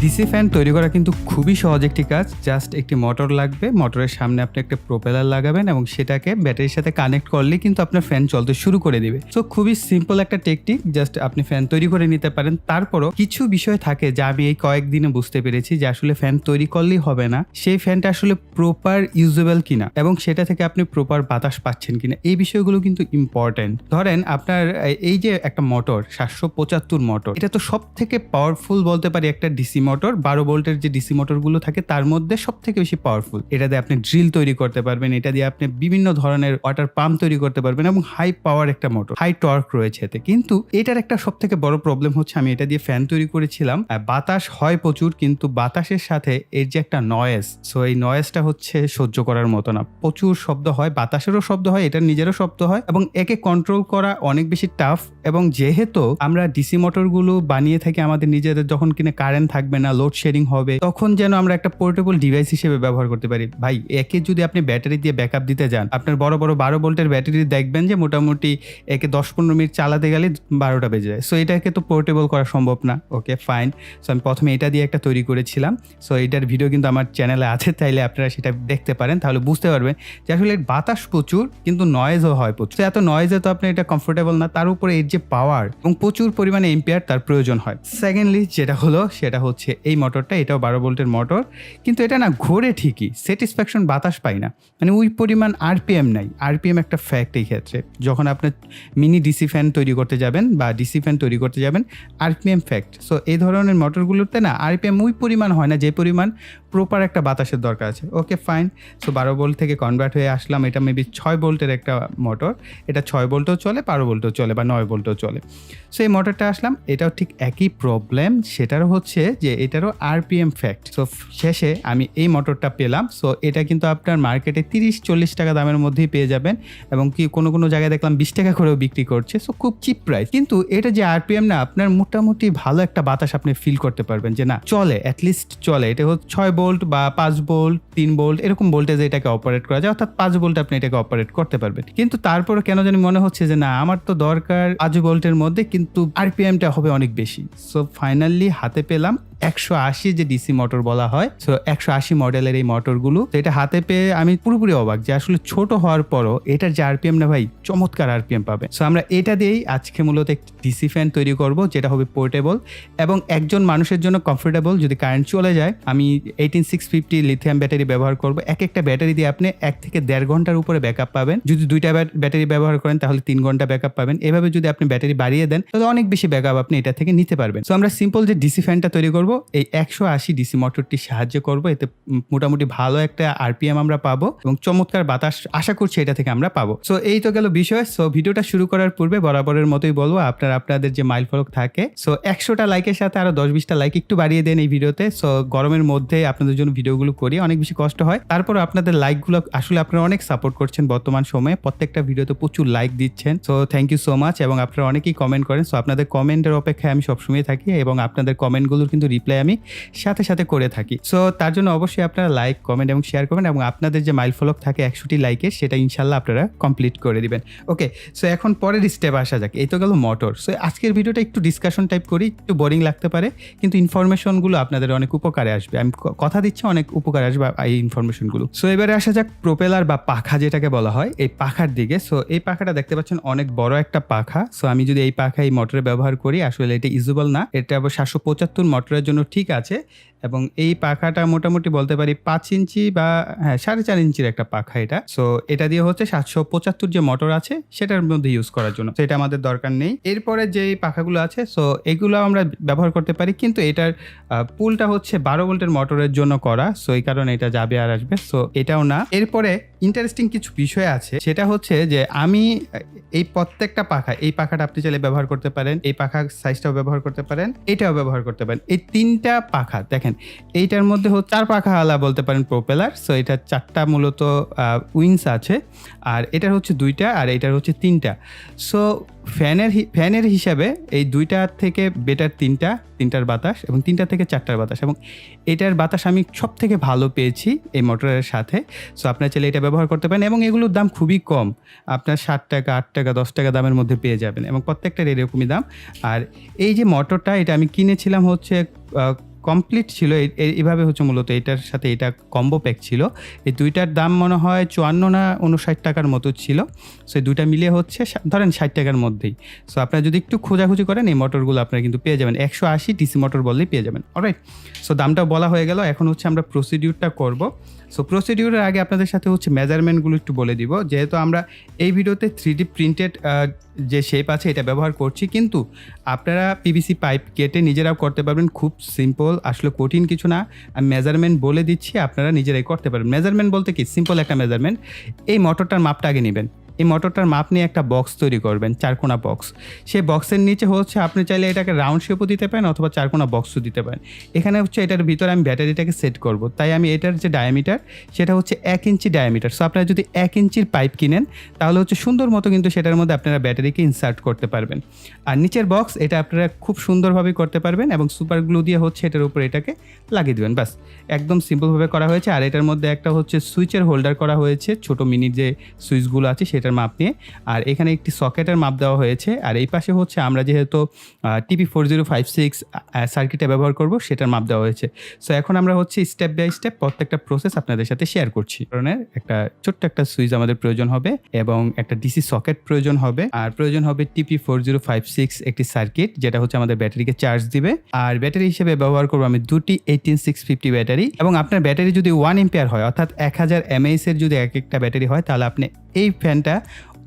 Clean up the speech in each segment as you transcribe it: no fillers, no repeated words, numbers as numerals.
DC fan তৈরি করা কিন্তু খুবই সহজ একটি কাজ। জাস্ট একটি মোটর লাগবে, মোটরের সামনে আপনি একটা প্রোপেলার লাগাবেন এবং সেটাকে ব্যাটারির সাথে কানেক্ট করলে কিন্তু আপনার ফ্যান চলতে শুরু করে দিবে। সো খুবই সিম্পল একটা টেকনিক, জাস্ট আপনি ফ্যান তৈরি করে নিতে পারেন। তারপরও কিছু বিষয় থাকে যা আমি এই কয়েকদিনে বুঝতে পেরেছি যে আসলে ফ্যান তৈরি করলেই হবে না, সেই ফ্যানটা আসলে প্রপার ইউজেবল কিনা এবং সেটা থেকে আপনি প্রপার বাতাস পাচ্ছেন কিনা, এই বিষয়গুলো কিন্তু ইম্পর্টেন্ট। ধরেন আপনার এই যে একটা মোটর 775 মোটর, এটা তো সব থেকে পাওয়ারফুল বলতে পারি একটা ডিসি মোটর। 12 ভোল্টের যে ডিসি মোটরগুলো থাকে তার মধ্যে সব থেকে বেশি পাওয়ারফুল। এটা দিয়ে আপনি ড্রিল তৈরি করতে পারবেন, এটা দিয়ে আপনি বিভিন্ন ধরনের ওয়াটার পাম্প তৈরি করতে পারবেন এবং হাই পাওয়ার একটা মোটর, হাই টর্ক রয়েছে এতে। কিন্তু এটার একটা সব থেকে বড় প্রবলেম হচ্ছে, আমি এটা দিয়ে ফ্যান তৈরি করেছিলাম, বাতাস হয় প্রচুর, কিন্তু বাতাসের সাথে এর যে একটা নয়েজ, সো এই নয়েজটা হচ্ছে সহ্য করার মতো না। প্রচুর শব্দ হয়, বাতাসেরও শব্দ হয়, এটার নিজেরও শব্দ হয় এবং একে কন্ট্রোল করা অনেক বেশি টাফ। এবং যেহেতু আমরা ডিসি মোটরগুলো বানিয়ে থাকি আমাদের নিজেদের, যখন কিনা কারেন্ট থাকবে না, লোডশেডিং হবে, তখন যেন আমরা একটা পোর্টেবল ডিভাইস হিসেবে ব্যবহার করতে পারি। ভাই, একে যদি আপনি ব্যাটারি দিয়ে ব্যাকআপ দিতে যান, আপনার বড় বড় 12 ভোল্টের ব্যাটারি দেখবেন যে মোটামুটি একে 10-15 মিনিট চালাতে গেলে 12টা বেজে যায়। সো এটাকে তো পোর্টেবল করা সম্ভব না। Okay fine. সো আমি প্রথমে এটা দিয়ে একটা তৈরি করেছিলাম। সো এটার ভিডিও কিন্তু আমার চ্যানেলে আছে, তাইলে আপনারা সেটা দেখতে পারেন, তাহলে বুঝতে পারবেন যে আসলে বাতাস প্রচুর কিন্তু নয়েজও হয় প্রচুর। তো এত নয়েজে তো আপনি এটা কমফোর্টেবল না, তার উপরে এর যে পাওয়ার এবং প্রচুর পরিমাণে এম্পিয়ার তার প্রয়োজন হয়। সেকেন্ডলি যেটা হলো সেটা হচ্ছে এই মোটরটা, এটাও 12 ভোল্টের মোটর, কিন্তু এটা না ঘোরে ঠিকই, স্যাটিসফ্যাকশন বাতাস পাই না, মানে ওই পরিমাণ আরপিএম নাই। আরপিএম একটা ফ্যাক্ট এই ক্ষেত্রে। যখন আপনি মিনি ডিসি ফ্যান তৈরি করতে যাবেন বা ডিসি ফ্যান তৈরি করতে যাবেন, আরপিএম ফ্যাক্ট। সো এই ধরনের মোটরগুলোতে না আরপিএম ওই পরিমাণ হয় না যে পরিমাণ প্রপার একটা বাতাসের দরকার আছে। Okay fine. সো 12 ভোল্ট থেকে কনভার্ট হয়ে আসলাম, এটা মেবি 6 ভোল্টের একটা মোটর। এটা 6 ভোল্টও চলে, 12 ভোল্টও চলে বা 9 ভোল্টও চলে। সো এই মোটরটা আসলাম, এটাও ঠিক একই প্রবলেম। সেটারও হচ্ছে যে এটারও আরপিএম ফ্যাক্ট। সো শেষে আমি এই মোটরটা পেলাম। সো এটা কিন্তু আপনার মার্কেটে 30-40 টাকা দামের মধ্যেই পেয়ে যাবেন এবং কি কোনো জায়গায় দেখলাম 20 টাকা করেও বিক্রি করছে। সো খুব চিপ প্রাইস, কিন্তু এটা যে আরপিএম না, আপনার মোটামুটি ভালো একটা বাতাস আপনি ফিল করতে পারবেন যে না চলে, অ্যাটলিস্ট চলে। এটা হচ্ছে 6 ভোল্ট বা 5 ভোল্ট, 3 ভোল্ট এরকম ভোল্টেজে এটাকে অপারেট করা যায়, অর্থাৎ 5 ভোল্ট আপনি এটাকে অপারেট করতে পারবেন। কিন্তু তারপরে কেন জানি মনে হচ্ছে যে না, আমার তো দরকার 5 ভোল্টের মধ্যে, কিন্তু আরপিএমটা হবে অনেক বেশি। সো ফাইনালি হাতে পেলাম 180 যে ডিসি মোটর বলা হয়। সো 180 মডেলের এই মোটরগুলো, তো এটা হাতে পেয়ে আমি পুরোপুরি অবাক যে আসলে ছোট হওয়ার পরও এটার যে আরপিএম না ভাই, চমৎকার আরপিএম পাবে। সো আমরা এটা দিয়েই আজকে মূলত একটি ডিসি ফ্যান তৈরি করব, যেটা হবে পোর্টেবল এবং একজন মানুষের জন্য কমফোর্টেবল। যদি কারেন্ট চলে যায়, আমি 18650 লিথিয়াম ব্যাটারি ব্যবহার করব। একটা ব্যাটারি দিয়ে আপনি 1 থেকে 1.5 ঘন্টার উপরে ব্যাকআপ পাবেন। যদি 2টা ব্যাটারি ব্যবহার করেন তাহলে 3 ঘন্টা ব্যাকআপ পাবেন। এভাবে যদি আপনি ব্যাটারি বাড়িয়ে দেন তাহলে অনেক বেশি ব্যাকআপ আপনি এটা থেকে নিতে পারবেন। সো আমরা সিম্পল যে ডিসি ফ্যানটা তৈরি করব, এই 180 ডিসি মোটরটির সাহায্য করব। এতে মোটামুটি ভালো একটা আরপিএম আমরা পাবো এবং চমৎকার বাতাস আশা করছি এটা থেকে আমরা পাবো। সো এই তো গেল বিষয়। সো ভিডিওটা শুরু করার পূর্বে বরাবরের মতোই বলবো, আপনাদের যে মাইল ফলক থাকে, সো 100টা লাইকের সাথে আরো 10-20টা লাইক একটু বাড়িয়ে দেন এই ভিডিওতে। সো গরমের মধ্যে আপনাদের জন্য ভিডিওগুলো করি, অনেক বেশি কষ্ট হয়, তারপর আপনাদের লাইকগুলো আসলে আপনারা অনেক সাপোর্ট করছেন বর্তমান সময়ে, প্রত্যেকটা ভিডিওতে প্রচুর লাইক দিচ্ছেন। So thank you so much. এবং আপনারা অনেকেই কমেন্ট করেন। সো আপনাদের কমেন্টের অপেক্ষায় আমি সবসময় থাকি এবং আপনাদের কমেন্টগুলোর কিন্তু রিপ্লাই আমি সাথে সাথে করে থাকি। সো তার জন্য অবশ্যই আপনারা লাইক, কমেন্ট এবং শেয়ার করবেন এবং আপনাদের যে মাইল ফলক থাকে 100টি লাইকের, সেটা ইনশাল্লাহ আপনারা কমপ্লিট করে দিবেন। ওকে, সো এখন পরের স্টেপ আসা যাক। এই তো গেল মোটর। সো আজকের ভিডিওটা একটু ডিসকাশন টাইপ করি, একটু বোরিং লাগতে পারে, কিন্তু ইনফরমেশনগুলো আপনাদের অনেক উপকারে আসবে। আমি কথা দিচ্ছি অনেক উপকারে আসবে এই ইনফরমেশনগুলো। সো এবারে আসা যাক প্রোপেলার বা পাখা যেটাকে বলা হয়, এই পাখার দিকে। সো এই পাখাটা দেখতে পাচ্ছেন অনেক বড় একটা পাখা। সো আমি যদি এই পাখা এই মোটরে ব্যবহার করি, আসলে এটা ইউজেবল না। এটা আবার 775 মোটরের জন্য ঠিক আছে এবং এই পাখাটা মোটামুটি বলতে পারি 5 ইঞ্চি বা 4.5 ইঞ্চির একটা পাখা এটা। সো এটা দিয়ে হচ্ছে 775 যে মোটর আছে সেটার মধ্যে ইউজ করার জন্য, সেটা আমাদের দরকার নেই। এরপরে যে পাখাগুলো আছে, সো এগুলো আমরা ব্যবহার করতে পারি, কিন্তু এটার পুলটা হচ্ছে 12 ভোল্টের মোটরের জন্য করা। সো এই কারণে এটা যাবে আর আসবে। সো এটাও না। এরপরে ইন্টারেস্টিং কিছু বিষয় আছে, সেটা হচ্ছে যে আমি এই প্রত্যেকটা পাখা, এই পাখাটা আপনি চাইলে ব্যবহার করতে পারেন, এই পাখার সাইজটাও ব্যবহার করতে পারেন, এটাও ব্যবহার করতে পারেন। এই 3টা পাখা দেখেন, এইটার মধ্যে হচ্ছে 4 পাখা আলা বলতে পারেন প্রোপেলার। সো এটা 4টা মূলত উইংস আছে, আর এটার হচ্ছে 2টা আর এটার হচ্ছে 3টা। সো ফ্যানের হিসাবে এই 2টা থেকে বেটার 3টার বাতাস এবং 3টা থেকে 4টার বাতাস, এবং এটার বাতাস আমি সব থেকে ভালো পেয়েছি এই মোটরের সাথে। সো আপনার চাইলে এটা ব্যবহার করতে পারেন এবং এগুলোর দাম খুবই কম, আপনার 7 টাকা, 8 টাকা, 10 টাকা দামের মধ্যে পেয়ে যাবেন এবং প্রত্যেকটার এরকমই দাম। আর এই যে মোটরটা, এটা আমি কিনেছিলাম হচ্ছে কমপ্লিট ছিল এইভাবে হচ্ছে মূলত এটার সাথে এটা কম্বো প্যাক ছিল। এই দুইটার দাম মনে হয় 54 না 59 টাকার মতো ছিল। সো এই দুইটা মিলিয়ে হচ্ছে ধরেন 60 টাকার মধ্যেই। সো আপনারা যদি একটু খোঁজাখুঁজি করেন এই মোটরগুলো আপনারা কিন্তু পেয়ে যাবেন, 180 ডিসি মোটর বললেই পেয়ে যাবেন। অলরাইট, সো দামটা বলা হয়ে গেল। এখন হচ্ছে আমরা প্রসিডিউরটা করব। সো প্রসিডিউরের আগে আপনাদের সাথে হচ্ছে মেজারমেন্টগুলো একটু বলে দিব। যেহেতু আমরা এই ভিডিওতে 3D প্রিন্টেড যে শেপ আছে এটা ব্যবহার করছি, কিন্তু আপনারা পিভিসি পাইপ কেটে নিজেরাও করতে পারবেন, খুব সিম্পল, আসলে কঠিন কিছু না। আমি মেজারমেন্ট বলে দিচ্ছি, আপনারা নিজেরাই করতে পারবেন। মেজারমেন্ট বলতে কি, সিম্পল একটা মেজারমেন্ট। এই মোটরটার মাপটা আগে নেবেন। এই মোটরটার মাপ নিয়ে একটা বক্স তৈরি করবেন, চারকোনা বক্স। সেই বক্সের নিচে হচ্ছে আপনি চাইলে এটাকে রাউন্ড শেপও দিতে পারেন অথবা চারকোনা বক্সও দিতে পারেন। এখানে হচ্ছে এটার ভিতরে আমি ব্যাটারিটাকে সেট করব, তাই আমি এটার যে ডায়ামিটার সেটা হচ্ছে 1 ইঞ্চি ডায়ামিটার। সো আপনারা যদি 1 ইঞ্চির পাইপ কিনেন তাহলে হচ্ছে সুন্দর মতো কিন্তু সেটার মধ্যে আপনারা ব্যাটারিকে ইনসার্ট করতে পারবেন। আর নিচের বক্স এটা আপনারা খুব সুন্দরভাবে করতে পারবেন এবং সুপার গ্লু দিয়ে হচ্ছে এটার উপরে এটাকে লাগিয়ে দেবেন। বাস, একদম সিম্পলভাবে করা হয়েছে। আর এটার মধ্যে একটা হচ্ছে সুইচের হোল্ডার করা হয়েছে, ছোট মিনি যে সুইচগুলো আছে সেটার মাপ নিয়ে। আর এখানে একটি সকেটের মাপ দেওয়া হয়েছে। আর এই পাশে হচ্ছে আমরা যেহেতু TP4056 সার্কিটে ব্যবহার করব সেটার মাপ দেওয়া হয়েছে। সো এখন আমরা হচ্ছে স্টেপ বাই স্টেপ প্রত্যেকটা প্রসেস আপনাদের সাথে শেয়ার করছি। কারণে একটা ছোট্ট একটা সুইচ আমাদের প্রয়োজন হবে এবং একটা ডিসি সকেট প্রয়োজন হবে, আর প্রয়োজন হবে TP4056 একটি সার্কিট যেটা হচ্ছে আমাদের ব্যাটারিকে চার্জ দিবে। আর ব্যাটারি হিসেবে ব্যবহার করবো আমি দুটি 18650 ব্যাটারি। এবং আপনার ব্যাটারি যদি 1 এম্পিয়ার হয়, অর্থাৎ 1000 mAh এর যদি এক একটা ব্যাটারি হয়, তাহলে আপনি এই ফ্যানটা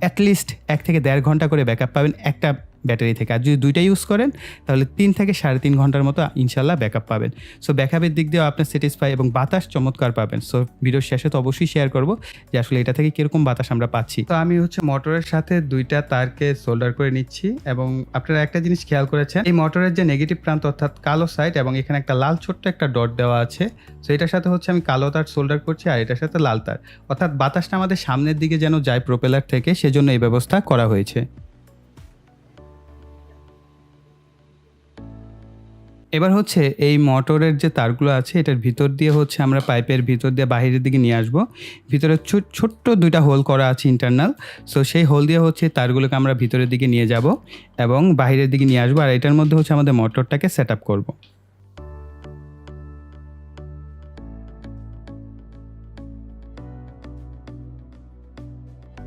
অ্যাটলিস্ট 1 থেকে 1.5 ঘন্টা করে ব্যাকআপ পাবেন একটা ব্যাটারি থেকে। আর যদি দুইটা ইউজ করেন তাহলে 3 থেকে 3.5 ঘন্টার মতো ইনশাল্লাহ ব্যাকআপ পাবেন। সো ব্যাকআপের দিক দিয়েও আপনি স্যাটিসফাই এবং বাতাস চমৎকার পাবেন। সো ভিডিওর শেষে তো অবশ্যই শেয়ার করব যে আসলে এটা থেকে কীরকম বাতাস আমরা পাচ্ছি। তো আমি হচ্ছে মোটরের সাথে দুইটা তারকে সোল্ডার করে নিচ্ছি। এবং আপনারা একটা জিনিস খেয়াল করেছেন, এই মোটরের যে নেগেটিভ প্রান্ত অর্থাৎ কালো সাইড এবং এখানে একটা লাল ছোট্ট একটা ডট দেওয়া আছে। সো এটার সাথে হচ্ছে আমি কালো তার সোল্ডার করছি আর এটার সাথে লাল তার, অর্থাৎ বাতাসটা আমাদের সামনের দিকে যেন যায় প্রোপেলার থেকে, সেজন্য এই ব্যবস্থা করা হয়েছে। এবার হচ্ছে এই মোটরের যে তারগুলো আছে এটার ভিতর দিয়ে হচ্ছে আমরা পাইপের ভিতর দিয়ে বাহিরের দিকে নিয়ে আসবো। ভিতরে ছোট্ট দুইটা হোল করা আছে ইন্টারনাল। সো সেই হোল দিয়ে হচ্ছে তারগুলোকে আমরা ভিতরের দিকে নিয়ে যাব এবং বাহিরের দিকে নিয়ে আসবো। আর এটার মধ্যে হচ্ছে আমাদের মোটরটাকে সেট আপ করবো।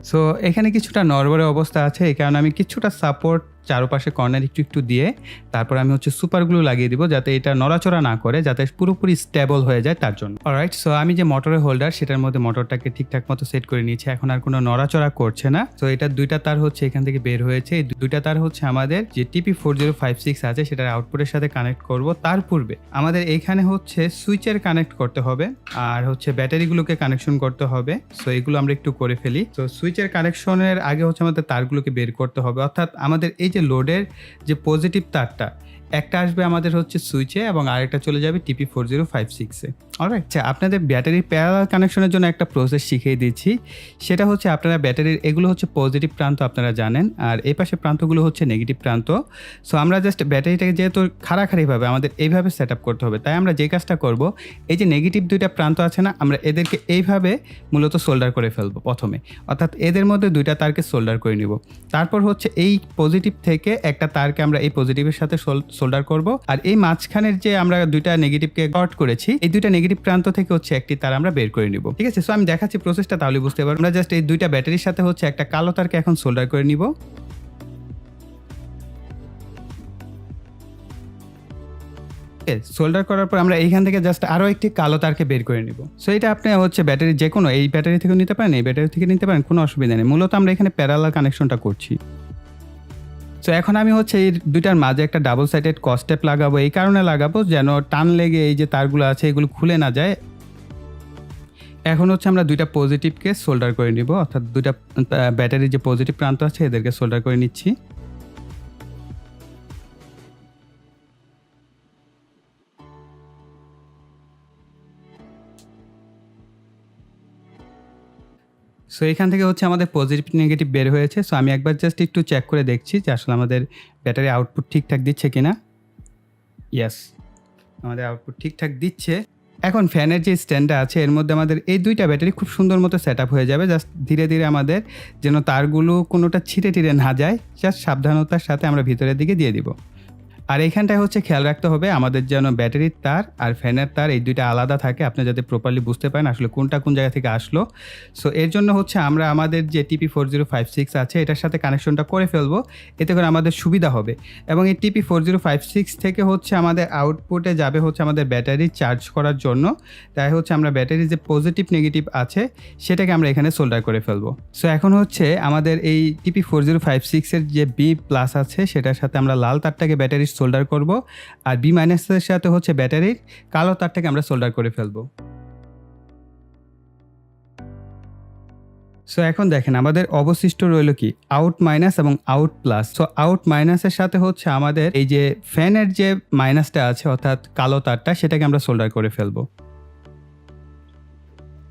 সো এখানে কিছুটা নড়বড়ে অবস্থা আছে, এই কারণে আমি কিছুটা সাপোর্ট চারপাশে কর্নার একটু দিয়ে তারপর আমি হচ্ছে সুপার গ্লু লাগিয়ে দিব, যাতে এটা নড়াচড়া না করে, যাতে পুরোপুরি স্টেবল হয়ে যায় তার জন্য। অলরাইট, সো আমি যে মোটরের হোল্ডার সেটার মধ্যে মোটরটাকে ঠিকঠাক মতো সেট করে নিয়েছি, এখন আর কোনো নড়াচড়া করছে না। সো এটা দুইটা তার হচ্ছে এখান থেকে বের হয়েছে। এই দুইটা তার হচ্ছে আমাদের যে TP4056 আছে সেটার আউটপুটের সাথে কানেক্ট করব। তার পূর্বে আমাদের এখানে হচ্ছে সুইচের কানেক্ট করতে হবে আর হচ্ছে ব্যাটারিগুলোকে কানেকশন করতে হবে। সো এগুলো আমরা একটু করে ফেলি। তো সুইচের কানেকশনের আগে হচ্ছে আমাদের তারগুলোকে বের করতে হবে, অর্থাৎ আমাদের এই যে লোডের যে পজিটিভ তারটা একটা আসবে আমাদের হচ্ছে সুইচে এবং আরেকটা চলে যাবে TP4056-এ। অলরাইট, আচ্ছা, আপনাদের ব্যাটারির প্যারালাল কানেকশনের জন্য একটা প্রসেস শিখিয়ে দিচ্ছি। সেটা হচ্ছে আপনারা ব্যাটারির এগুলো হচ্ছে পজিটিভ প্রান্ত আপনারা জানেন, আর এই পাশে প্রান্তগুলো হচ্ছে নেগেটিভ প্রান্ত। সো আমরা জাস্ট ব্যাটারিটাকে যেহেতু খাড়াখাড়িভাবে আমাদের এইভাবে সেট আপ করতে হবে, তাই আমরা যে কাজটা করব, এই যে নেগেটিভ দুইটা প্রান্ত আছে না, আমরা এদেরকে এইভাবে মূলত সোল্ডার করে ফেলবো প্রথমে, অর্থাৎ এদের মধ্যে দুইটা তারকে সোল্ডার করে নিব। তারপর হচ্ছে এই পজিটিভ থেকে একটা তারকে আমরা এই পজিটিভের সাথে সোল্ডার করব, আর এই মাঝখানের যে আমরা দুইটা নেগেটিভকে কট করেছি এই দুইটা নেগেটিভ প্রান্ত থেকে হচ্ছে একটি তার আমরা বের করে নিব। ঠিক আছে, সো আমি দেখাচ্ছি প্রসেসটা, তাহলে বুঝতে পারবো। আমরা জাস্ট এই দুইটা ব্যাটারির সাথে হচ্ছে একটা কালো তারকে এখন সোল্ডার করে নিব। সোল্ডার করার পর আমরা এইখান থেকে জাস্ট আরো একটি কালো তারকে বের করে নিব। সো এটা আপনি হচ্ছে ব্যাটারি যে কোনো এই ব্যাটারি থেকে নিতে পারেন, এই ব্যাটারি থেকে নিতে পারেন, কোনো অসুবিধা নেই। মূলত আমরা এখানে প্যারালাল কানেকশনটা করছি। সো এখন আমি হচ্ছে এই দুইটার মাঝে একটা ডাবল সাইডেড কস্টেপ লাগাবো। এই কারণে লাগাবো যেন টান লেগে এই যে তারগুলো আছে এগুলো খুলে না যায়। এখন হচ্ছে আমরা দুইটা পজিটিভকে সোল্ডার করে নিব, অর্থাৎ দুইটা ব্যাটারির যে পজিটিভ প্রান্ত আছে এদেরকে সোল্ডার করে নিচ্ছি। সো এখান থেকে হচ্ছে আমাদের পজিটিভ নেগেটিভ বের হয়েছে। সো আমি একবার জাস্ট একটু চেক করে দেখছি যে আসলে আমাদের ব্যাটারি আউটপুট ঠিকঠাক দিচ্ছে কিনা। ইয়েস, আমাদের আউটপুট ঠিকঠাক দিচ্ছে। এখন ফ্যানের যে স্ট্যান্ডটা আছে এর মধ্যে আমাদের এই দুইটা ব্যাটারি খুব সুন্দর মতো সেট আপ হয়ে যাবে। জাস্ট ধীরে ধীরে আমাদের যেন তারগুলো কোনোটা ছিঁড়ে টিড়ে না যায়, জাস্ট সাবধানতার সাথে আমরা ভিতরের দিকে দিয়ে দিব। আর এইখানটায় হচ্ছে খেয়াল রাখতে হবে আমাদের যেন ব্যাটারির তার আর ফ্যানের তার এই দুইটা আলাদা থাকে, আপনি যাতে প্রপারলি বুঝতে পারেন আসলে কোনটা কোন জায়গা থেকে আসলো। সো এর জন্য হচ্ছে আমরা আমাদের যে TP4056 আছে এটার সাথে কানেকশনটা করে ফেলবো, এতে করে আমাদের সুবিধা হবে। এবং এই TP4056 থেকে হচ্ছে আমাদের আউটপুটে যাবে হচ্ছে আমাদের ব্যাটারি চার্জ করার জন্য। তাই হচ্ছে আমরা ব্যাটারির যে পজিটিভ নেগেটিভ আছে সেটাকে আমরা এখানে সোল্ডার করে ফেলবো। সো এখন হচ্ছে আমাদের এই TP4056 এর যে B+ আছে সেটার সাথে আমরা লাল তারটাকে ব্যাটারির সোল্ডার করব, আর B- এর সাথে হচ্ছে ব্যাটারির কালো তারটাকে আমরা সোল্ডার করে ফেলবো। সো এখন দেখেন আমাদের অবশিষ্ট রইল কি আউট মাইনাস এবং আউট প্লাস। সো আউট মাইনাসের সাথে হচ্ছে আমাদের এই যে ফ্যানের যে মাইনাসটা আছে অর্থাৎ কালো তারটা সেটাকে আমরা সোল্ডার করে ফেলবো।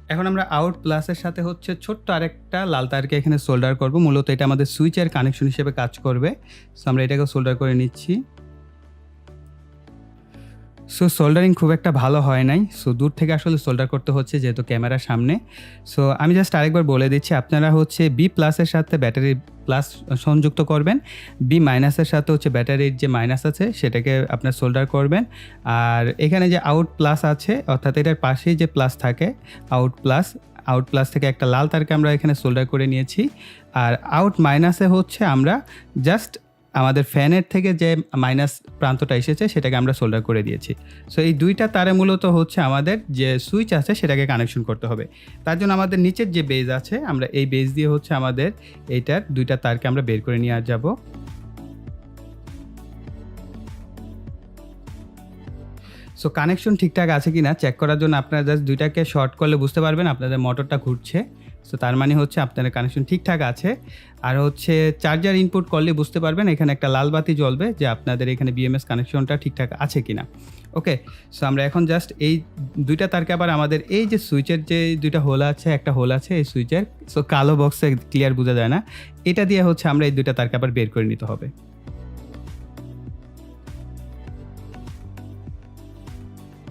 এখন আমরা আউট প্লাসের সাথে হচ্ছে ছোট্ট আরেকটা লাল তারকে এখানে সোল্ডার করব, মূলত এটা আমাদের সুইচের কানেকশন হিসেবে কাজ করবে। সো আমরা এটাকে সোল্ডার করে নিচ্ছি। সো সোল্ডারিং খুব একটা ভালো হয় নাই, সো দূর থেকে আসলে সোল্ডার করতে হচ্ছে যেহেতু ক্যামেরার সামনে। সো আমি জাস্ট আরেকবার বলে দিচ্ছি, আপনারা হচ্ছে B+ এর সাথে ব্যাটারির প্লাস সংযুক্ত করবেন, B- এর সাথে হচ্ছে ব্যাটারির যে মাইনাস আছে সেটাকে আপনার সোল্ডার করবেন। আর এখানে যে আউট প্লাস আছে অর্থাৎ এটার পাশেই যে প্লাস থাকে আউট প্লাস থেকে একটা লাল তারকে আমরা এখানে সোল্ডার করে নিয়েছি। আর আউট মাইনাসে হচ্ছে আমরা জাস্ট আমাদের ফ্যানের থেকে যে মাইনাস প্রান্তটা এসেছে সেটাকে আমরা সোল্ডার করে দিয়েছি। সো এই দুইটা তারে মূলত হচ্ছে আমাদের যে সুইচ আছে সেটাকে কানেকশন করতে হবে। তার জন্য আমাদের নিচের যে বেজ আছে আমরা এই বেজ দিয়ে হচ্ছে আমাদের এইটার দুইটা তারকে আমরা বের করে নিয়ে যাব। সো কানেকশন ঠিকঠাক আছে কিনা চেক করার জন্য আপনারা জাস্ট দুইটাকে শর্ট করলে বুঝতে পারবেন আপনাদের মোটরটা ঘুরছে। সো তার মানে হচ্ছে আপনাদের কানেকশন ঠিকঠাক আছে। আর হচ্ছে চার্জার ইনপুট করলে বুঝতে পারবেন এখানে একটা লাল বাতি জ্বলবে যে আপনাদের এখানে BMS কানেকশনটা ঠিকঠাক আছে কিনা। ওকে, সো আমরা এখন জাস্ট এই দুইটা তারকে আবার আমাদের এই যে সুইচের যে দুইটা হোল আছে, একটা হোল আছে এই সুইচের, সো কালো বক্সে ক্লিয়ার বোঝা যায় না, এটা দিয়ে হচ্ছে আমরা এই দুইটা তারকে আবার বের করে নিতে হবে।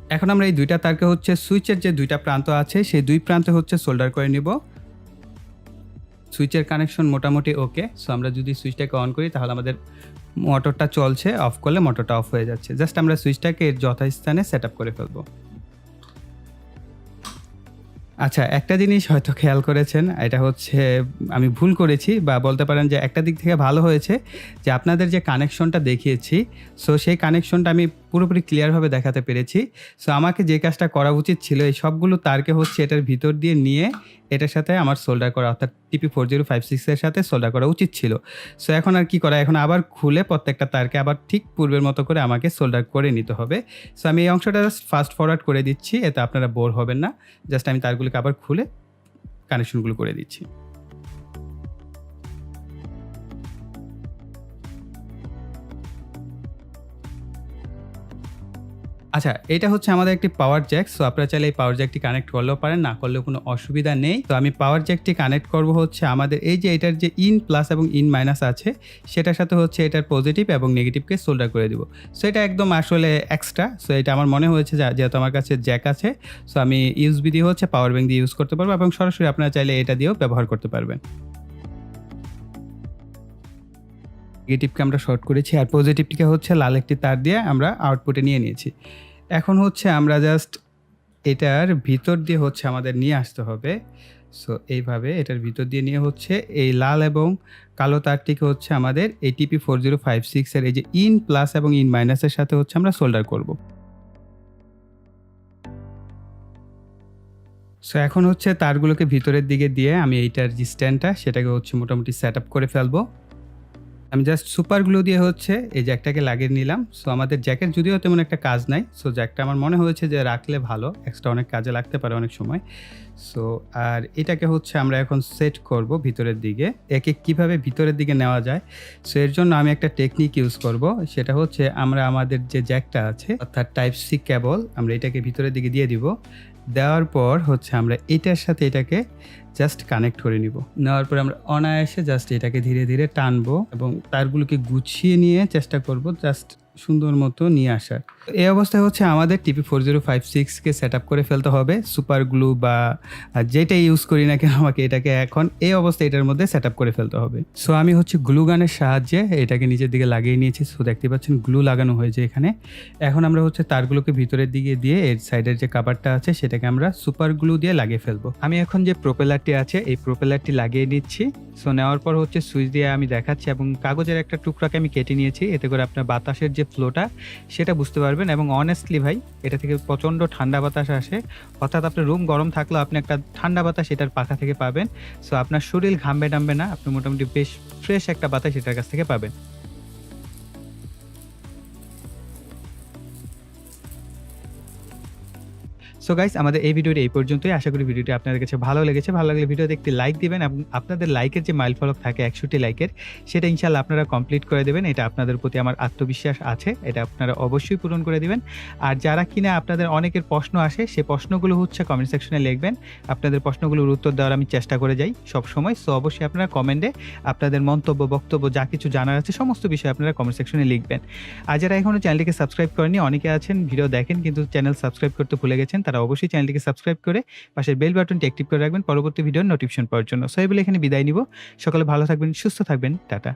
এখন আমরা এই দুইটা তারকে হচ্ছে সুইচের যে দুইটা প্রান্ত আছে সেই দুই প্রান্তে হচ্ছে সোল্ডার করে নিব। সুইচের কানেকশন মোটামুটি ওকে। সো আমরা যদি সুইচটাকে অন করি তাহলে আমাদের মোটরটা চলছে, অফ করলে মোটরটা অফ হয়ে যাচ্ছে। জাস্ট আমরা সুইচটাকে এর যথাস্থানে সেট আপ করে ফেলবো। আচ্ছা, একটা জিনিস হয়তো খেয়াল করেছেন, এটা হচ্ছে আমি ভুল করেছি বা বলতে পারেন যে একটা দিক থেকে ভালো হয়েছে যে আপনাদের যে কানেকশনটা দেখিয়েছি সো সেই কানেকশনটা আমি পুরোপুরি ক্লিয়ারভাবে দেখাতে পেরেছি। সো আমাকে যে কাজটা করা উচিত ছিল এই সবগুলো তারকে হচ্ছে এটার ভিতর দিয়ে নিয়ে এটার সাথে আমার সোল্ডার করা অর্থাৎ TP4056 এর সাথে সোল্ডার করা উচিত ছিল। সো এখন আর কি করা, এখন আবার খুলে প্রত্যেকটা তারকে আবার ঠিক পূর্বের মতো করে আমাকে সোল্ডার করে নিতে হবে। সো আমি এই অংশটা জাস্ট ফাস্ট ফরওয়ার্ড করে দিচ্ছি, এতে আপনারা বোর হবেন না। জাস্ট আমি তারগুলোকে আবার খুলে কানেকশনগুলো করে দিচ্ছি। আচ্ছা, এটা হচ্ছে আমাদের একটি পাওয়ার জ্যাক। সো আপনারা চাইলে এই পাওয়ার জ্যাকটি কানেক্ট করলেও পারেন, না করলেও কোনো অসুবিধা নেই। তো আমি পাওয়ার জ্যাকটি কানেক্ট করব হচ্ছে আমাদের এই যে এটার যে ইন প্লাস এবং ইন মাইনাস আছে সেটার সাথে হচ্ছে এটার পজিটিভ এবং নেগেটিভকে সোল্ডার করে দিব। সো এটা একদম আসলে এক্সট্রা। সো এটা আমার মনে হয়েছে যেহেতু আমার কাছে জ্যাক আছে সো আমি ইউএসবি দিয়ে হচ্ছে পাওয়ার ব্যাংক দিয়ে ইউজ করতে পারবো এবং সরাসরি আপনারা চাইলে এটা দিয়েও ব্যবহার করতে পারবেন। নেগেটিভকে আমরা শর্ট করেছি আর পজিটিভটিকে হচ্ছে লাল একটি তার দিয়ে আমরা আউটপুটে নিয়ে নিয়েছি। এখন হচ্ছে আমরা জাস্ট এটার ভিতর দিয়ে হচ্ছে আমাদের নিয়ে আসতে হবে। সো এইভাবে এটার ভিতর দিয়ে নিয়ে হচ্ছে এই লাল এবং কালো তারটিকে হচ্ছে আমাদের এই TP4056 এর এই যে ইন প্লাস এবং ইন মাইনাসের সাথে হচ্ছে আমরা সোল্ডার করব। সো এখন হচ্ছে তারগুলোকে ভিতরের দিকে দিয়ে আমি এইটার যে স্ট্যান্ডটা সেটাকে হচ্ছে মোটামুটি সেট আপ করে ফেলবো। আমি জাস্ট সুপার গ্লু দিয়ে হচ্ছে এই জ্যাকটাকে লাগিয়ে নিলাম। সো আমাদের জ্যাকের যদিও তেমন একটা কাজ নাই, সো জ্যাকটা আমার মনে হয়েছে যে রাখলে ভালো, এক্সট্রা অনেক কাজে লাগতে পারে অনেক সময়। সো আর এটাকে হচ্ছে আমরা এখন সেট করব ভিতরের দিকে, একে কিভাবে ভিতরের দিকে নেওয়া যায়। সো এর জন্য আমি একটা টেকনিক ইউজ করব, সেটা হচ্ছে আমরা আমাদের যে জ্যাকটা আছে অর্থাৎ টাইপ সি কেবল আমরা এটাকে ভিতরের দিকে দিয়ে দিব। দেওয়ার পর হচ্ছে আমরা এটার সাথে এটাকে জাস্ট কানেক্ট করে নিব। নেওয়ার পর আমরা অনায়াসে জাস্ট এটাকে ধীরে ধীরে টানবো এবং তারগুলোকে গুছিয়ে নিয়ে চেষ্টা করব জাস্ট সুন্দর মতো নিয়ে আসার। এই অবস্থায় হচ্ছে আমাদের TP4056 কে সেটআপ করে ফেলতে হবে। সুপার গ্লু বা যেটাই ইউজ করি না কেন আমাকে এটাকে এখন এই অবস্থায় এটার মধ্যে সেটআপ করে ফেলতে হবে। সো আমি হচ্ছে গ্লু গানের সাহায্যে এটাকে নিচের দিকে লাগিয়ে নিয়েছি। সো দেখতে পাচ্ছেন গ্লু লাগানো হয়েছে এখানে। এখন আমরা হচ্ছে তারগুলোকে ভিতরের দিকে দিয়ে এর সাইডের যে কভারটা আছে সেটাকে আমরা সুপার গ্লু দিয়ে লাগিয়ে ফেলবো। আমি এখন যে প্রোপেলারটি আছে এই প্রোপেলারটি লাগিয়ে নিচ্ছি। সো নেওয়ার পর হচ্ছে সুইচ দিয়ে আমি দেখাচ্ছি এবং কাগজের একটা টুকরাকে আমি কেটে নিয়েছি, এতে করে আপনার বাতাসের যে ফ্লোটা সেটা বুঝতে পারবেন। এবং অনেস্টলি ভাই এটা থেকে প্রচণ্ড ঠান্ডা বাতাস আসে, অর্থাৎ আপনার রুম গরম থাকলেও আপনি একটা ঠান্ডা বাতাস এটার পাখা থেকে পাবেন। সো আপনার শরীর ঘামবে টামবে না, আপনি মোটামুটি বেশ ফ্রেশ একটা বাতাস এটার কাছ থেকে পাবেন। সো গাইস, আমাদের এই ভিডিওটি এই পর্যন্তই। আশা করি ভিডিওটি আপনাদের কাছে ভালো লেগেছে। ভালো লাগলে ভিডিওতে একটি লাইক দিবেন এবং আপনাদের লাইকের যে মাইল ফলক থাকে 61 লাইকের, সেটা ইনশাআল্লাহ আপনারা কমপ্লিট করে দেবেন। এটা আপনাদের প্রতি আমার আত্মবিশ্বাস আছে, এটা আপনারা অবশ্যই পূরণ করে দিবেন। আর যারা কিনা আপনাদের অনেকের প্রশ্ন আসে, সেই প্রশ্নগুলো হচ্ছে কমেন্ট সেকশনে লিখবেন। আপনাদের প্রশ্নগুলোর উত্তর দেওয়ার আমি চেষ্টা করে যাই সবসময়। সো অবশ্যই আপনারা কমেন্টে আপনাদের মন্তব্য, বক্তব্য যা কিছু জানার আছে সমস্ত বিষয় আপনারা কমেন্ট সেকশনে লিখবেন। আর যারা এখনও চ্যানেলটিকে সাবস্ক্রাইব করেনি, অনেকে আছেন ভিডিও দেখেন কিন্তু চ্যানেল সাবস্ক্রাইব করতে ভুলে গেছেন, তারা অবশ্যই চ্যানেলটিকে সাবস্ক্রাইব করে পাশের বেল বাটনটি অ্যাক্টিভ করে রাখবেন পরবর্তী ভিডিওর নোটিফিকেশন পাওয়ার জন্য। সো এই বলে এখানে বিদায় নিব। সকলে ভালো থাকবেন, সুস্থ থাকবেন। টাটা।